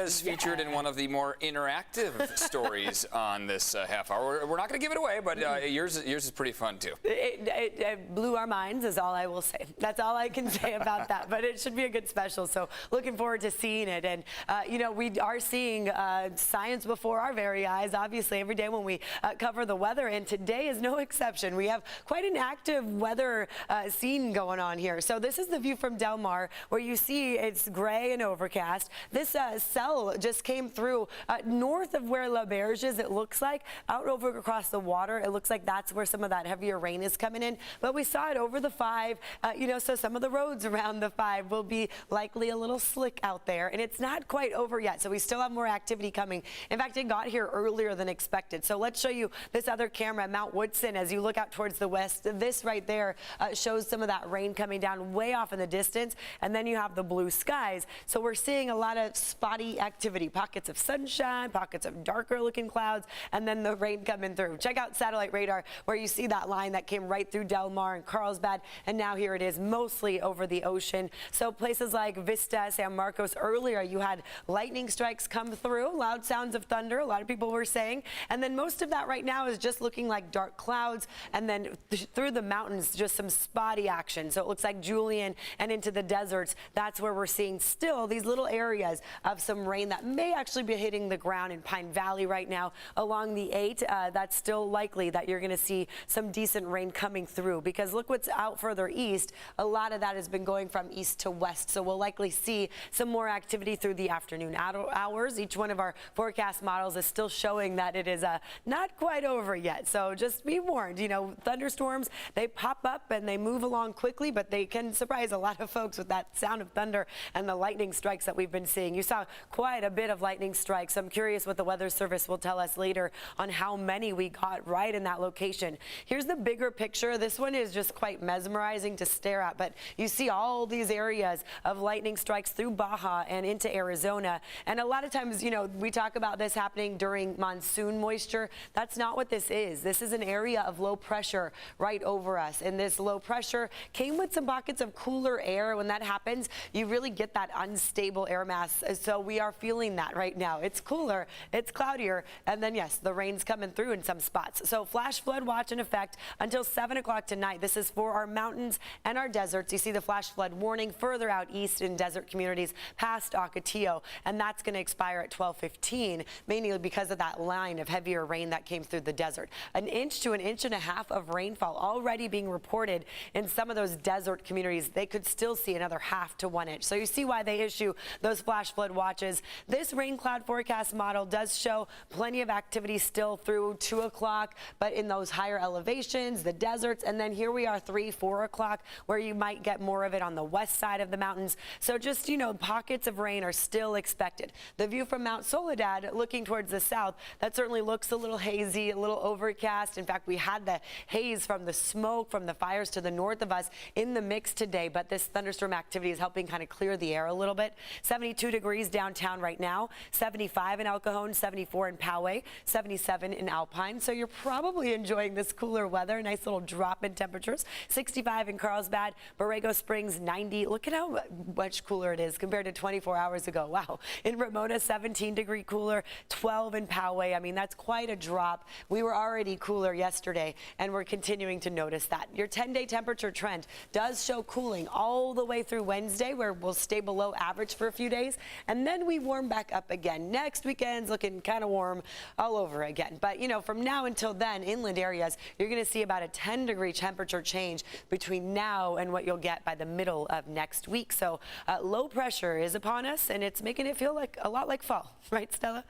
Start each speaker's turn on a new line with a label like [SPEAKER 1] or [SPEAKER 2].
[SPEAKER 1] Is featured in one of the more interactive stories on this half hour. We're not going to give it away, but yours is pretty fun too.
[SPEAKER 2] It blew our minds is all I will say. That's all I can say about that, but it should be a good special, so looking forward to seeing it. And you know, we are seeing science before our very eyes, obviously, every day when we cover the weather, and today is no exception. We have quite an active weather scene going on here. So this is the view from Del Mar, where you see it's gray and overcast. This cell just came through north of where La Berge is, it looks like, out over across the water. It looks like that's where some of that heavier rain is coming in. But we saw it over the 5, you know, so some of the roads around the 5 will be likely a little slick out there. And it's not quite over yet, so we still have more activity coming. In fact, it got here earlier than expected. So let's show you this other camera, Mount Woodson, as you look out towards the west. This right there shows some of that rain coming down way off in the distance. And then you have the blue skies. So we're seeing a lot of spotty activity, pockets of sunshine, pockets of darker looking clouds, and then the rain coming through. Check out satellite radar where you see that line that came right through Del Mar and Carlsbad, and now here it is mostly over the ocean. So places like Vista, San Marcos, earlier you had lightning strikes come through, loud sounds of thunder, a lot of people were saying, and then most of that right now is just looking like dark clouds, and then through the mountains just some spotty action. So it looks like Julian and into the deserts, that's where we're seeing still these little areas of some rain that may actually be hitting the ground in Pine Valley right now along the 8. That's still likely that you're going to see some decent rain coming through, because look what's out further east. A lot of that has been going from east to west, so we'll likely see some more activity through the afternoon hours. Each one of our forecast models is still showing that it is not quite over yet, so just be warned. You know, thunderstorms, they pop up and they move along quickly, but they can surprise a lot of folks with that sound of thunder and the lightning strikes that we've been seeing. You saw quite a bit of lightning strikes. I'm curious what the Weather Service will tell us later on how many we got right in that location. Here's the bigger picture. This one is just quite mesmerizing to stare at, but you see all these areas of lightning strikes through Baja and into Arizona. And a lot of times, you know, we talk about this happening during monsoon moisture. That's not what this is. This is an area of low pressure right over us. And this low pressure came with some pockets of cooler air. When that happens, you really get that unstable air mass. So we are feeling that right now. It's cooler, it's cloudier, and then yes, the rain's coming through in some spots. So flash flood watch in effect until 7 o'clock tonight. This is for our mountains and our deserts. You see the flash flood warning further out east in desert communities past Ocotillo, and that's going to expire at 12:15, mainly because of that line of heavier rain that came through the desert. 1 inch to 1.5 inches of rainfall already being reported in some of those desert communities. They could still see another 1/2 to 1 inch. So you see why they issue those flash flood watches. This rain cloud forecast model does show plenty of activity still through 2 o'clock, but in those higher elevations, the deserts, and then here we are 3, 4 o'clock, where you might get more of it on the west side of the mountains. So just, you know, pockets of rain are still expected. The view from Mount Soledad looking towards the south, that certainly looks a little hazy, a little overcast. In fact, we had the haze from the smoke from the fires to the north of us in the mix today, but this thunderstorm activity is helping kind of clear the air a little bit. 72 degrees downtown right now, 75 in El Cajon, 74 in Poway, 77 in Alpine. So you're probably enjoying this cooler weather. Nice little drop in temperatures. 65 in Carlsbad, Borrego Springs, 90. Look at how much cooler it is compared to 24 hours ago. Wow. In Ramona, 17-degree cooler, 12 in Poway. I mean, that's quite a drop. We were already cooler yesterday, and we're continuing to notice that. Your 10-day temperature trend does show cooling all the way through Wednesday, where we'll stay below average for a few days, and then we warm back up again. Next weekend's looking kind of warm all over again. But, you know, from now until then, inland areas, you're going to see about a 10-degree temperature change between now and what you'll get by the middle of next week. So low pressure is upon us, and it's making it feel like a lot like fall. Right, Stella?